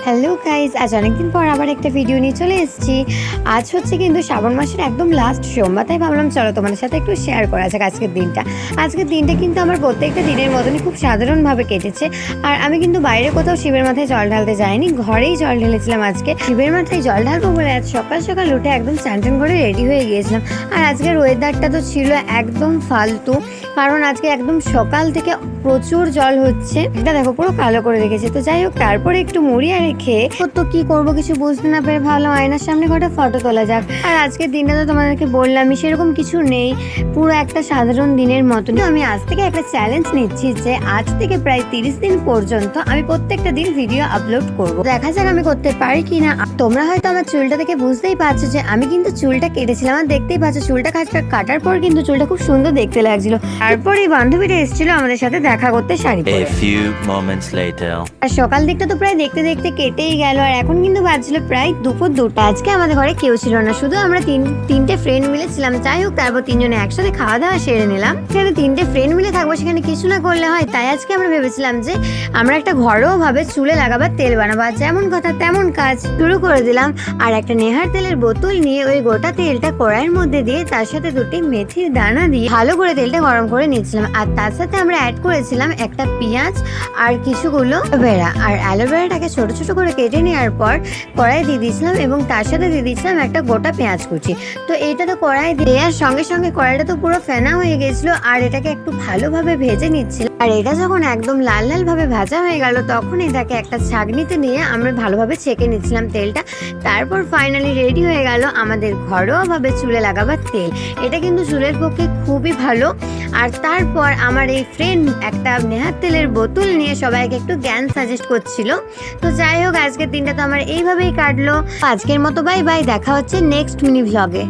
Hello guys, আজ অনেকদিন পর আবার একটা ভিডিও নিয়ে চলে এসেছি। আজ হচ্ছে কিন্তু শ্রাবণ মাসের একদম লাস্ট সোমবার, তাই ভাবলাম চলো তোমাদের সাথে একটু শেয়ার করা যাক আজকের দিনটা। আজকের দিনটা কিন্তু আমার প্রত্যেকটা দিনের মতনই খুব সাধারণভাবে কেটেছে। আর আমি কিন্তু বাইরে কোথাও শিবের মাথায় জল ঢালতে যাইনি, ঘরেই জল ঢেলেছিলাম আজকে। শিবের মাথায় জল ঢালবো বলে আজ সকাল সকাল উঠে একদম স্নান টান করে রেডি হয়ে গিয়েছিলাম। আর আজকের ওয়েদারটা তো ছিল একদম ফালতু, কারণ আজকে একদম সকাল থেকে প্রচুর জল হচ্ছে। এটা দেখো পুরো কালো করে রেখেছে। তো যাই হোক, তারপরে একটু মুড়ি আর রেখে তো কি করবো কিছু বুঝতে না পেরে ভালো আয়নার সামনে কটা ফটো তোলা যাক। আর আজকের দিনটা তো তোমাদেরকে বললামই সেরকম কিছু নেই, পুরো একটা সাধারণ দিনের মতন। আমি আজ থেকে একটা চ্যালেঞ্জ নিচ্ছি যে আজ থেকে প্রায় 30 দিন পর্যন্ত আমি প্রত্যেকটা দিন ভিডিও আপলোড করবো। দেখা যাক আমি করতে পারি কিনা। তোমরা হয়তো আমার চুলটা দেখে বুঝতেই পারছো যে আমি কিন্তু চুলটা কেটেছিলাম। আর দেখতেই পাচ্ছ চুলটা কাটার পর কিন্তু চুলটা খুব সুন্দর দেখতে লাগছিল। তারপর এই বান্ধবীটা এসেছিল আমাদের সাথে দেখা করতে শাড়ি পরে। আর সকাল দিকটা তো প্রায় দেখতে দেখতে কেটেই গেল। আর এখন কিন্তু বাজছিল প্রায় দুপুর 2টা। আজকে আমাদের ঘরে কেউ ছিল না, শুধু আমরা তিনটে ফ্রেন্ড মিলেছিলাম। যাই হোক, তারপর তিনজনে একসাথে খাওয়া দাওয়া সেরে নিলাম। সেখানে তিনটে ফ্রেন্ড মিলে থাকবো, সেখানে কিছু না করলে হয়। তাই আজকে আমরা ভেবেছিলাম যে আমরা একটা ঘরোয়া ভাবে চুলে লাগাবার তেল বানাবো। যেমন কথা তেমন কাজ শুরু করে দিলাম। আর একটা নেহার তেলের বোতল নিয়ে ওই গোটা তেলটা কড়াইয়ের মধ্যে দিয়ে তার সাথে 2টি মেথির দানা দিয়ে ভালো করে তেলটা গরম করে নিচ্ছিলাম। আর তার সাথে আমরা অ্যাড করেছিলাম একটা পেঁয়াজ আর কিছুগুলো অ্যালোভেরা। আর অ্যালোভেরাটাকে ছোট ছোট করে কেটে নেওয়ার পর কড়াই দিয়ে দিয়েছিলাম এবং তার সাথে দিয়ে দিয়েছিলাম একটা গোটা পেঁয়াজ কুচি। তো এটা তো কড়াই দেওয়ার সঙ্গে সঙ্গে কড়াইটা তো পুরো ফেনা হয়ে গেছিল। আর এটাকে একটু ভালোভাবে ভেজে নিচ্ছিলাম। আর এটা যখন একদম লাল লাল ভাবে ভাজা হয়ে গেল, তখন এটাকে একটা ছাঁকনিতে নিয়ে আমরা ভালোভাবে ছেঁকে নিচ্ছিলাম তেলটা। তারপর ফাইনালি রেডি হয়ে গেল আমাদের ঘরোয়াভাবে চুলে লাগাবার তেল। এটা কিন্তু চুলের পক্ষে খুবই ভালো। আর তারপর আমার এই ফ্রেন্ড একটা নেহার তেলের বোতল নিয়ে সবাইকে একটু জ্ঞান সাজেস্ট করছিল। তো যাই হোক, আজকের দিনটা তো আমার এইভাবেই কাটলো। আজকের মতো বাই বাই, দেখা হচ্ছে নেক্সট মিনি ভ্লগে।